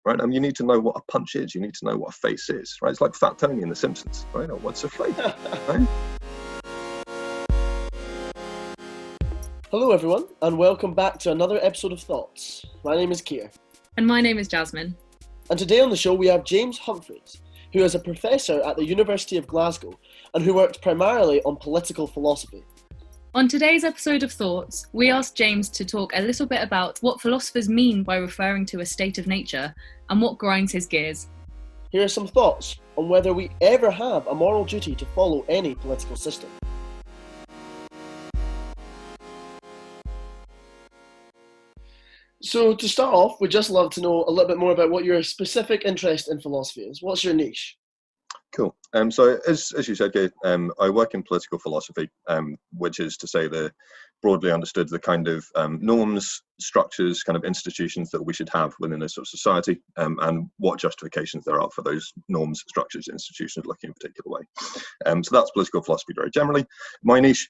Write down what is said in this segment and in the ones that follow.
right? You need to know what a punch is. You need to know what a face is, right? It's like Fat Tony in The Simpsons, right? Or what's a flavor, right? Hello everyone, and welcome back to another episode of Thoughts. My name is Keir. And my name is Jasmine. And today on the show we have James Humphries, who is a professor at the University of Glasgow and who works primarily on political philosophy. On today's episode of Thoughts, we asked James to talk a little bit about what philosophers mean by referring to a state of nature and what grinds his gears. Here are some thoughts on whether we ever have a moral duty to follow any political system. So to start off, we'd just love to know a little bit more about what your specific interest in philosophy is. What's your niche? Cool. So as you said, Kate, I work in political philosophy, which is to say broadly understood the kind of norms, structures, kind of institutions that we should have within a sort of society, and what justifications there are for those norms, structures, institutions looking in a particular way. So that's political philosophy very generally. My niche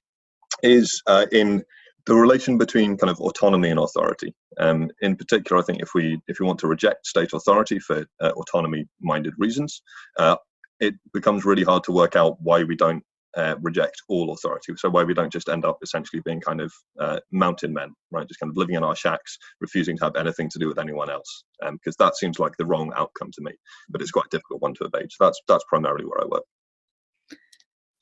is in the relation between kind of autonomy and authority. In particular, I think if we want to reject state authority for autonomy-minded reasons, it becomes really hard to work out why we don't reject all authority. So why we don't just end up essentially being kind of mountain men, right? Just kind of living in our shacks, refusing to have anything to do with anyone else, because that seems like the wrong outcome to me. But it's quite a difficult one to evade. So that's primarily where I work.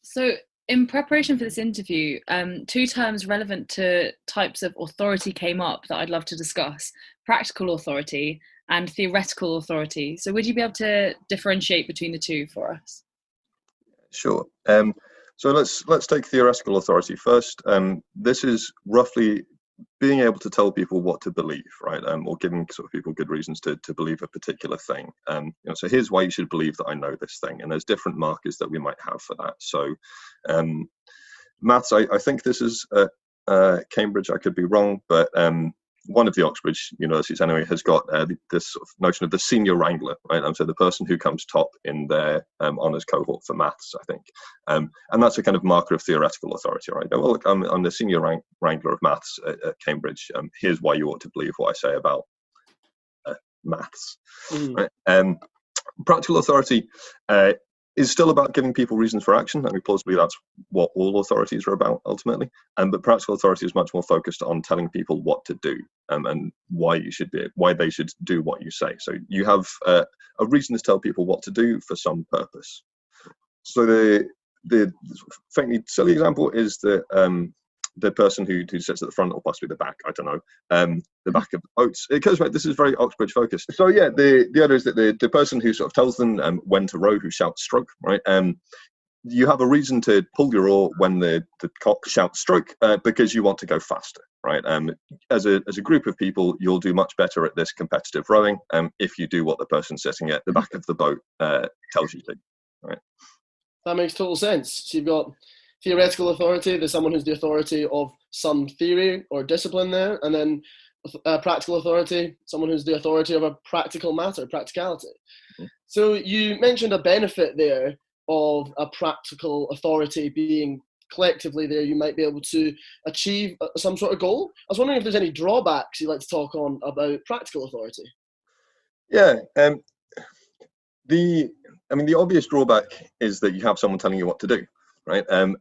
So in preparation for this interview, two terms relevant to types of authority came up that I'd love to discuss: practical authority and theoretical authority. So would you be able to differentiate between the two for us? Sure. So let's take theoretical authority first. This is roughly being able to tell people what to believe, right? Or giving sort of people good reasons to believe a particular thing. So here's why you should believe that I know this thing. And there's different markers that we might have for that. So maths, I think this is Cambridge, I could be wrong, but one of the Oxbridge universities anyway has got this sort of notion of the senior wrangler, right? So the person who comes top in their honours cohort for maths, I think. And that's a kind of marker of theoretical authority, right? Well, look, I'm the senior wrangler of maths at Cambridge. Here's why you ought to believe what I say about maths. Right? Practical authority is still about giving people reasons for action. I mean, plausibly, that's what all authorities are about ultimately. But practical authority is much more focused on telling people what to do and why they should do what you say. So you have a reason to tell people what to do for some purpose. So the faintly silly example is the person who sits at the front, or possibly the back, I don't know, the back of the boats. It goes back, this is very Oxbridge focused. So yeah, the other is that the person who sort of tells them when to row, who shouts stroke, right? You have a reason to pull your oar when the cock shouts stroke, because you want to go faster, right? As a group of people, you'll do much better at this competitive rowing if you do what the person sitting at the back of the boat tells you to, right? That makes total sense. So you've got theoretical authority, there's someone who's the authority of some theory or discipline there, and then practical authority, someone who's the authority of a practical matter, practicality. Mm-hmm. So you mentioned a benefit there of a practical authority being collectively there, you might be able to achieve some sort of goal. I was wondering if there's any drawbacks you'd like to talk on about practical authority. Yeah, the obvious drawback is that you have someone telling you what to do, right? And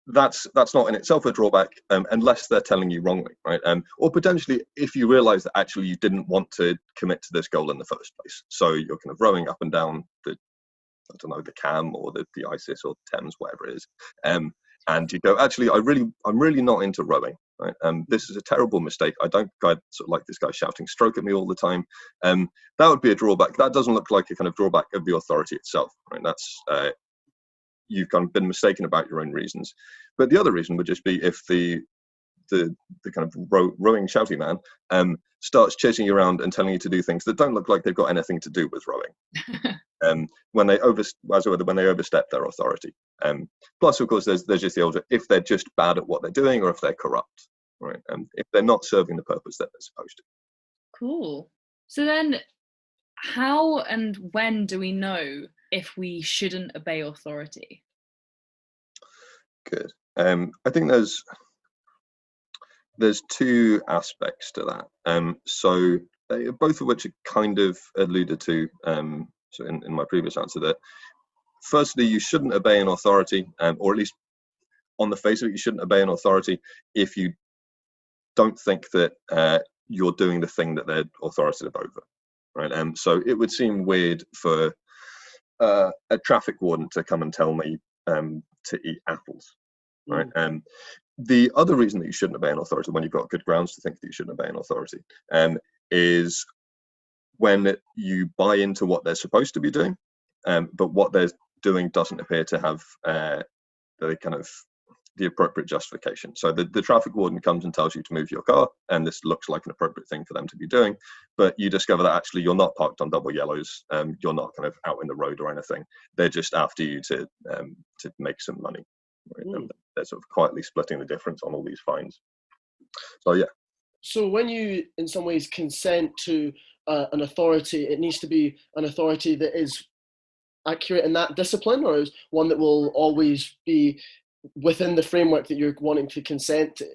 that's not in itself a drawback unless they're telling you wrongly, right? Or potentially if you realize that actually you didn't want to commit to this goal in the first place. So you're kind of rowing up and down the Cam or the Isis or the Thames, whatever it is. And you go, actually, I'm really not into rowing, right? This is a terrible mistake. I don't sort of like this guy shouting stroke at me all the time. That would be a drawback. That doesn't look like a kind of drawback of the authority itself, right? That's you've kind of been mistaken about your own reasons. But the other reason would just be if the kind of rowing shouty man starts chasing you around and telling you to do things that don't look like they've got anything to do with rowing. When they overstep their authority. Plus, of course, there's just the older, if they're just bad at what they're doing or if they're corrupt, right? If they're not serving the purpose that they're supposed to. Cool. So then how and when do we know if we shouldn't obey authority? Good. I think there's two aspects to that. So both of which are kind of alluded to so in my previous answer, that firstly, you shouldn't obey an authority, or at least on the face of it, you shouldn't obey an authority if you don't think that you're doing the thing that they're authoritative over, right? So it would seem weird for a traffic warden to come and tell me to eat apples, right? The other reason that you shouldn't obey an authority, when you've got good grounds to think that you shouldn't obey an authority, is when you buy into what they're supposed to be doing, but what they're doing doesn't appear to have the appropriate justification. So the traffic warden comes and tells you to move your car, and this looks like an appropriate thing for them to be doing, but you discover that actually you're not parked on double yellows, you're not kind of out in the road or anything. They're just after you to make some money. Right? They're sort of quietly splitting the difference on all these fines. So yeah. So when you, in some ways, consent to an authority, it needs to be an authority that is accurate in that discipline, or is one that will always be within the framework that you're wanting to consent to.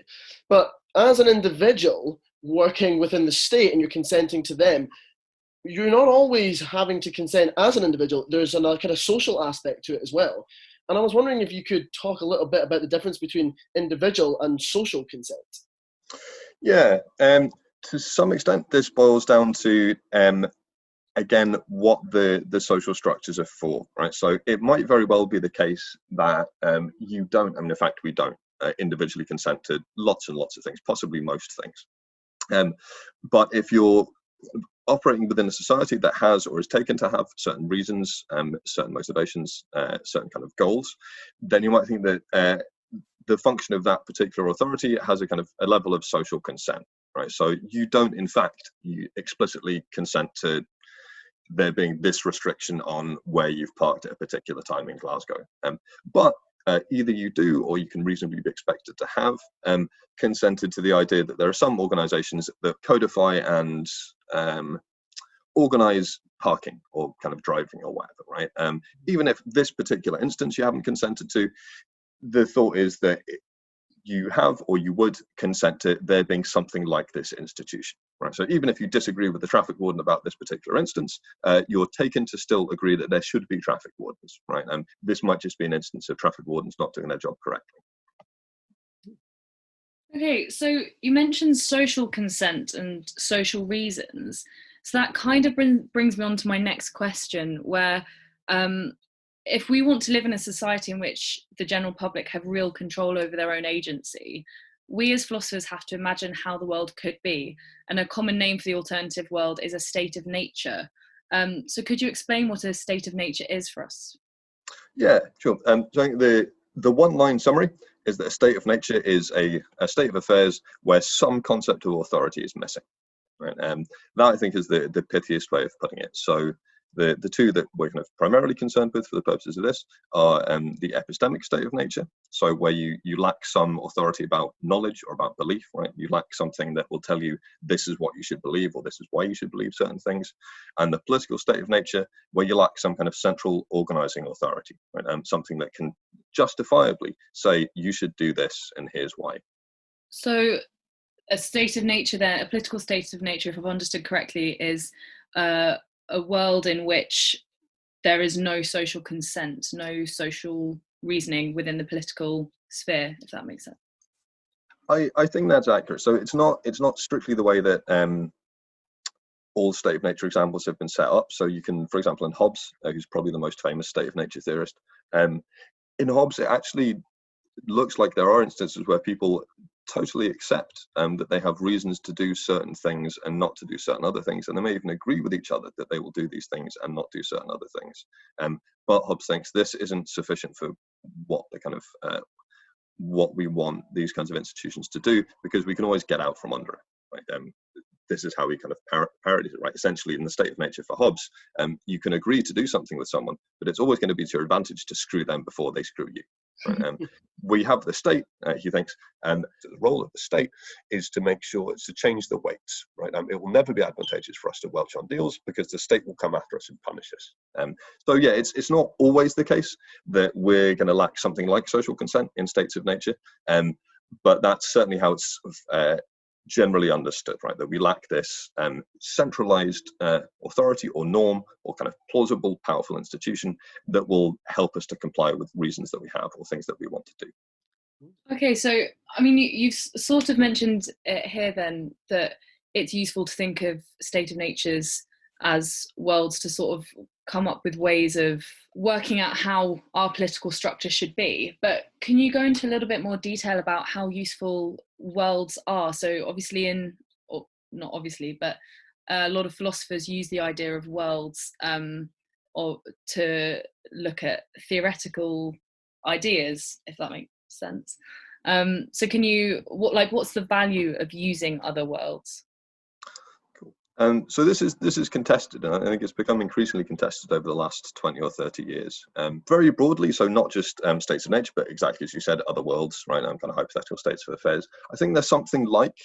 But as an individual working within the state and you're consenting to them, you're not always having to consent as an individual. There's a kind of social aspect to it as well. And I was wondering if you could talk a little bit about the difference between individual and social consent. Yeah, to some extent, this boils down to again, what the social structures are for, right? So it might very well be the case that you don't, in fact, we don't individually consent to lots and lots of things, possibly most things. But if you're operating within a society that has or is taken to have certain reasons, certain motivations, certain kind of goals, then you might think that the function of that particular authority has a kind of a level of social consent, right? So you don't, in fact, you explicitly consent to there being this restriction on where you've parked at a particular time in Glasgow. But either you do, or you can reasonably be expected to have consented to the idea that there are some organisations that codify and organise parking or kind of driving or whatever, right? Even if this particular instance you haven't consented to, the thought is that you have or you would consent to there being something like this institution, right? So even if you disagree with the traffic warden about this particular instance, you're taken to still agree that there should be traffic wardens, right? And this might just be an instance of traffic wardens not doing their job correctly. Okay, so you mentioned social consent and social reasons. So that kind of brings me on to my next question, where if we want to live in a society in which the general public have real control over their own agency, we as philosophers have to imagine how the world could be. And a common name for the alternative world is a state of nature. So could you explain what a state of nature is for us? Yeah, sure. So I think the one-line summary is that a state of nature is a state of affairs where some concept of authority is missing. Right? That I think is the pithiest way of putting it. So the two that we're kind of primarily concerned with for the purposes of this are the epistemic state of nature, so where you lack some authority about knowledge or about belief, right? You lack something that will tell you this is what you should believe or this is why you should believe certain things. And the political state of nature, where you lack some kind of central organizing authority, right? Something that can justifiably say you should do this and here's why. So a state of nature then, a political state of nature, if I've understood correctly, is a world in which there is no social consent, no social reasoning within the political sphere, if that makes sense. I think that's accurate. So it's not strictly the way that all state of nature examples have been set up. So you can, for example, in Hobbes, who's probably the most famous state of nature theorist, in Hobbes it actually looks like there are instances where people totally accept that they have reasons to do certain things and not to do certain other things, and they may even agree with each other that they will do these things and not do certain other things. But Hobbes thinks this isn't sufficient for what the kind of what we want these kinds of institutions to do, because we can always get out from under it. Right? This is how he kind of parodies it, right? Essentially, in the state of nature for Hobbes, you can agree to do something with someone, but it's always going to be to your advantage to screw them before they screw you. Right? We have the state, he thinks, and the role of the state is to make sure it's to change the weights. Right? It will never be advantageous for us to welch on deals because the state will come after us and punish us. So yeah, it's not always the case that we're going to lack something like social consent in states of nature, but that's certainly how it's generally understood, right? That we lack this centralized authority or norm or kind of plausible, powerful institution that will help us to comply with reasons that we have or things that we want to do. Okay, so I mean, you've sort of mentioned it here then that it's useful to think of state of natures as worlds to sort of come up with ways of working out how our political structure should be. But can you go into a little bit more detail about how useful worlds are? So obviously or not obviously, but a lot of philosophers use the idea of worlds or to look at theoretical ideas, if that makes sense. So can you, what's the value of using other worlds? So this is contested, and I think it's become increasingly contested over the last 20 or 30 years. Very broadly, so not just states of nature, but exactly as you said, other worlds, right? Kind of hypothetical states of affairs. I think there's something like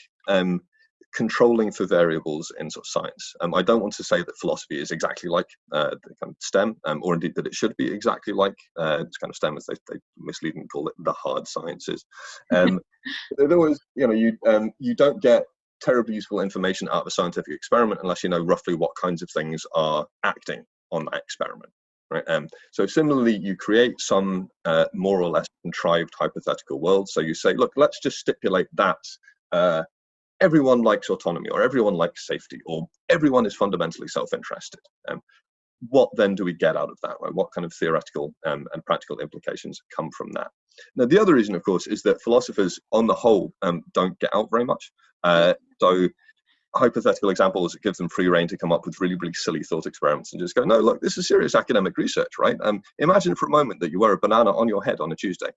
controlling for variables in sort of science. I don't want to say that philosophy is exactly like the kind of STEM, or indeed that it should be exactly like it's kind of STEM, as they misleadingly call it, the hard sciences. There was, you don't get terribly useful information out of a scientific experiment unless you know roughly what kinds of things are acting on that experiment, right? So similarly, you create some more or less contrived hypothetical world. So you say, look, let's just stipulate that everyone likes autonomy, or everyone likes safety, or everyone is fundamentally self-interested. What then do we get out of that, right? What kind of theoretical and practical implications come from that? Now, the other reason, of course, is that philosophers on the whole don't get out very much. So hypothetical examples, it gives them free rein to come up with really, really silly thought experiments and just go, no, look, this is serious academic research, right? Imagine for a moment that you wear a banana on your head on a Tuesday.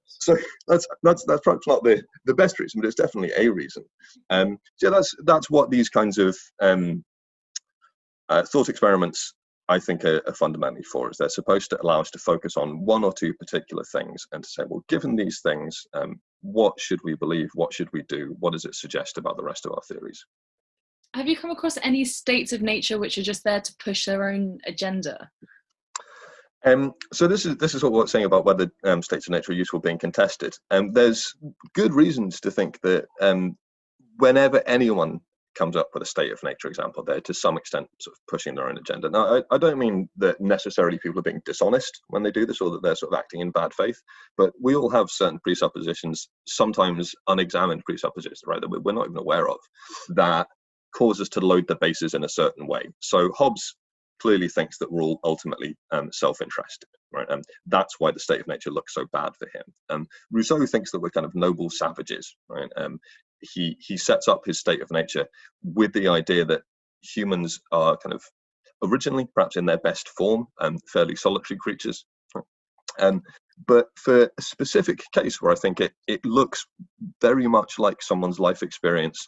So that's perhaps not the best reason, but it's definitely a reason. So yeah, that's what these kinds of thought experiments, I think, are fundamentally for, is they're supposed to allow us to focus on one or two particular things and to say, well, given these things, what should we believe? What should we do? What does it suggest about the rest of our theories? Have you come across any states of nature which are just there to push their own agenda? So this is what we're saying about whether states of nature are useful being contested. There's good reasons to think that whenever anyone comes up with a state of nature example, they're to some extent sort of pushing their own agenda. Now, I don't mean that necessarily people are being dishonest when they do this, or that they're sort of acting in bad faith, but we all have certain presuppositions, sometimes unexamined presuppositions, right, that we're not even aware of, that cause us to load the bases in a certain way. So Hobbes clearly thinks that we're all ultimately self-interested, right? That's why the state of nature looks so bad for him. Rousseau thinks that we're kind of noble savages, right? He sets up his state of nature with the idea that humans are kind of originally, perhaps in their best form, fairly solitary creatures. But for a specific case where I think it looks very much like someone's life experience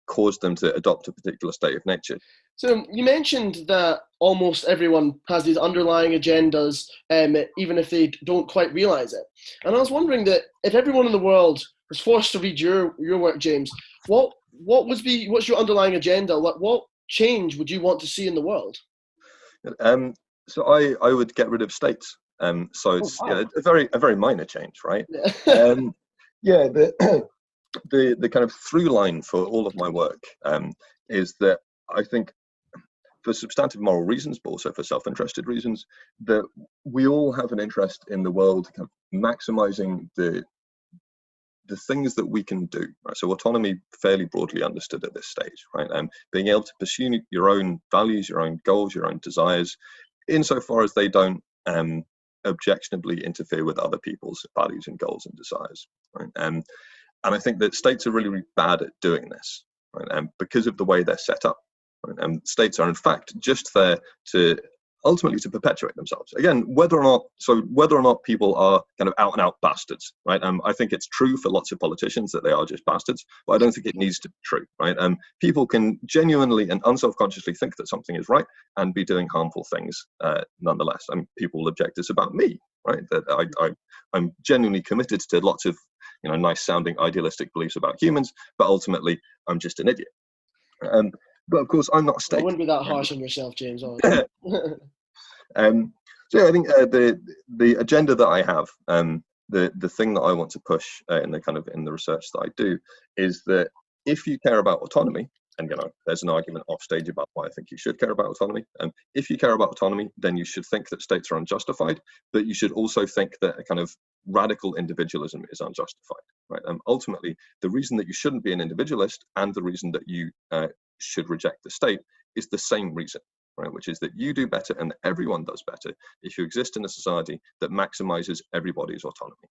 caused them to adopt a particular state of nature. So you mentioned that almost everyone has these underlying agendas, even if they don't quite realize it. And I was wondering that if everyone in the world was forced to read your work, James, what's your underlying agenda? What change would you want to see in the world? So I would get rid of states. So it's a very minor change, right? Yeah. The kind of through line for all of my work is that I think, for substantive moral reasons, but also for self-interested reasons, that we all have an interest in the world kind of maximizing the things that we can do, right? So autonomy, fairly broadly understood at this stage, right? Being able to pursue your own values, your own goals, your own desires, insofar as they don't objectionably interfere with other people's values and goals and desires, right? And I think that states are really, really bad at doing this, right? Because of the way they're set up. Right? And states are, in fact, just there to ultimately to perpetuate themselves. Again, whether or not people are kind of out and out bastards, right? I think it's true for lots of politicians that they are just bastards, but I don't think it needs to be true, right? People can genuinely and unselfconsciously think that something is right and be doing harmful things nonetheless. People will object this about me, right? That I'm genuinely committed to lots of nice sounding idealistic beliefs about humans, but ultimately I'm just an idiot. But of course, I'm not a state. I wouldn't be that harsh on yourself, James. So yeah, I think the agenda that I have the thing that I want to push in the research that I do is that if you care about autonomy, and there's an argument off stage about why I think you should care about autonomy. If you care about autonomy, then you should think that states are unjustified, but you should also think that a kind of radical individualism is unjustified, right? Ultimately, the reason that you shouldn't be an individualist and the reason that you should reject the state is the same reason, right? Which is that you do better and that everyone does better if you exist in a society that maximizes everybody's autonomy.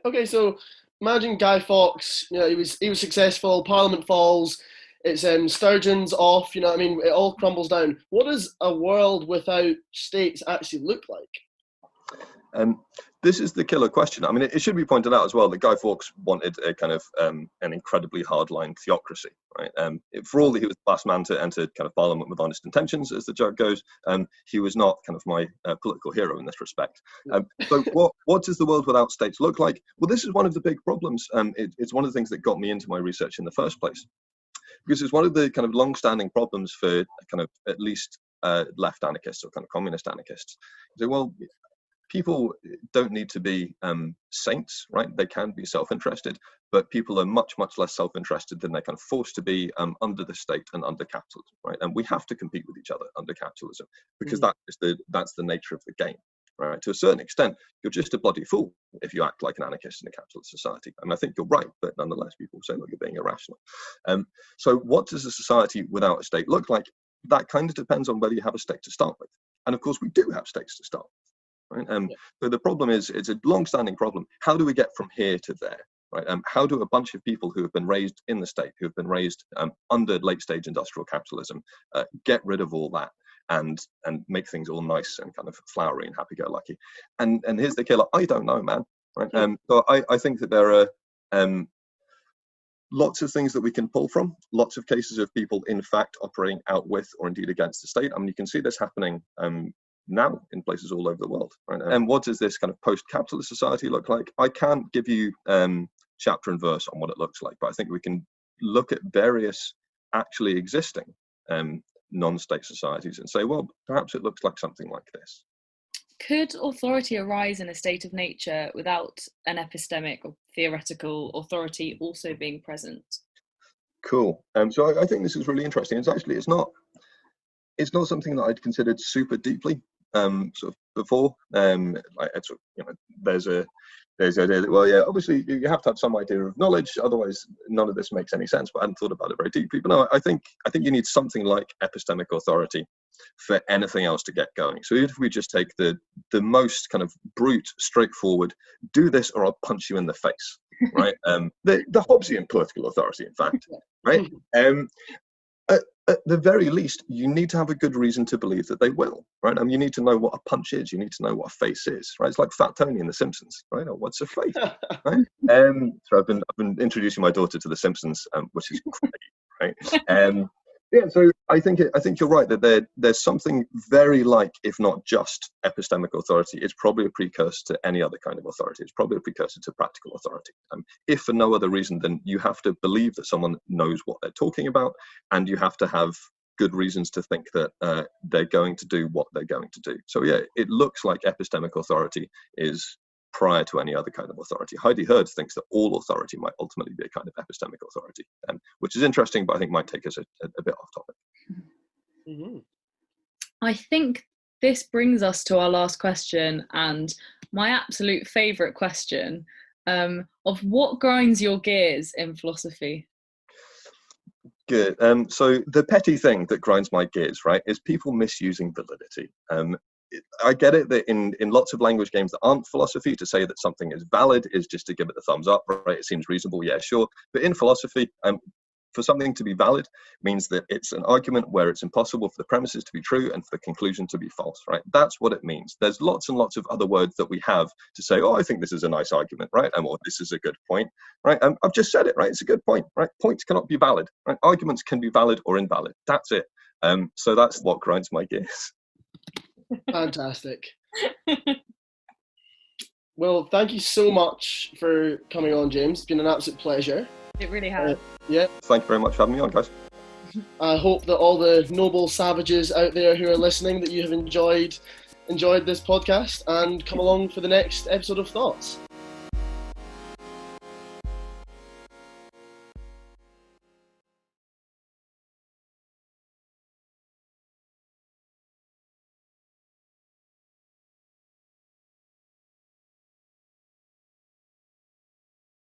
Okay. So imagine Guy Fawkes. He was successful. Parliament falls. It's Sturgeon's off. It all crumbles down. What does a world without states actually look like? This is the killer question. I mean, it should be pointed out as well that Guy Fawkes wanted a kind of an incredibly hardline theocracy, right? For all that he was the last man to enter kind of Parliament with honest intentions, as the joke goes, he was not kind of my political hero in this respect. So what does the world without states look like? Well, this is one of the big problems. It's one of the things that got me into my research in the first place, because it's one of the kind of long-standing problems for kind of at least left anarchists or kind of communist anarchists. So, well, people don't need to be saints, right? They can be self-interested, but people are much, much less self-interested than they're kind of forced to be under the state and under capitalism, right? And we have to compete with each other under capitalism because that's the nature of the game, right? To a certain extent, you're just a bloody fool if you act like an anarchist in a capitalist society. And I think you're right, but nonetheless, people say, look, you're being irrational. So what does a society without a state look like? That kind of depends on whether you have a state to start with. And of course, we do have states to start with. Right? So the problem is, it's a long-standing problem. How do we get from here to there? Right? How do a bunch of people who have been raised in the state, who have been raised under late-stage industrial capitalism, get rid of all that and make things all nice and kind of flowery and happy-go-lucky? And here's the killer: I don't know, man. Right? So I think that there are lots of things that we can pull from, lots of cases of people, in fact, operating out with or indeed against the state. I mean, you can see this happening now in places all over the world, right? And what does this kind of post-capitalist society look like? I can't give you chapter and verse on what it looks like, but I think we can look at various actually existing non-state societies and say, well, perhaps it looks like something like this. Could authority arise in a state of nature without an epistemic or theoretical authority also being present? Cool. So I think this is really interesting. It's not something that I'd considered super deeply sort of before. There's the idea that, well, yeah, obviously you have to have some idea of knowledge, otherwise none of this makes any sense. But I hadn't thought about it very deeply. But no, I think you need something like epistemic authority for anything else to get going. So if we just take the most kind of brute, straightforward, do this or I'll punch you in the face, right? The Hobbesian political authority, in fact, right? At the very least, you need to have a good reason to believe that they will, right? You need to know what a punch is. You need to know what a face is, right? It's like Fat Tony in The Simpsons, right? Or what's a face, right? So I've been introducing my daughter to The Simpsons, which is great, right? Yeah, so I think you're right that there's something very like, if not just epistemic authority, it's probably a precursor to any other kind of authority. It's probably a precursor to practical authority. If for no other reason than you have to believe that someone knows what they're talking about, and you have to have good reasons to think that they're going to do what they're going to do. So yeah, it looks like epistemic authority is prior to any other kind of authority. Heidi Herd thinks that all authority might ultimately be a kind of epistemic authority, which is interesting, but I think might take us a bit off topic. Mm-hmm. I think this brings us to our last question, and my absolute favourite question of what grinds your gears in philosophy? Good. So the petty thing that grinds my gears, right, is people misusing validity. I get it that in lots of language games that aren't philosophy, to say that something is valid is just to give it the thumbs up, right? It seems reasonable, yeah, sure. But in philosophy, for something to be valid means that it's an argument where it's impossible for the premises to be true and for the conclusion to be false, right? That's what it means. There's lots and lots of other words that we have to say, oh, I think this is a nice argument, right? Or this is a good point, right? I've just said it, right? It's a good point, right? Points cannot be valid, right? Arguments can be valid or invalid. That's it. So that's what grinds my gears. Fantastic. Well, thank you so much for coming on, James. It's been an absolute pleasure. It really has. Yeah. Thank you very much for having me on, guys. I hope that all the noble savages out there who are listening, that you have enjoyed this podcast and come along for the next episode of Thoughts.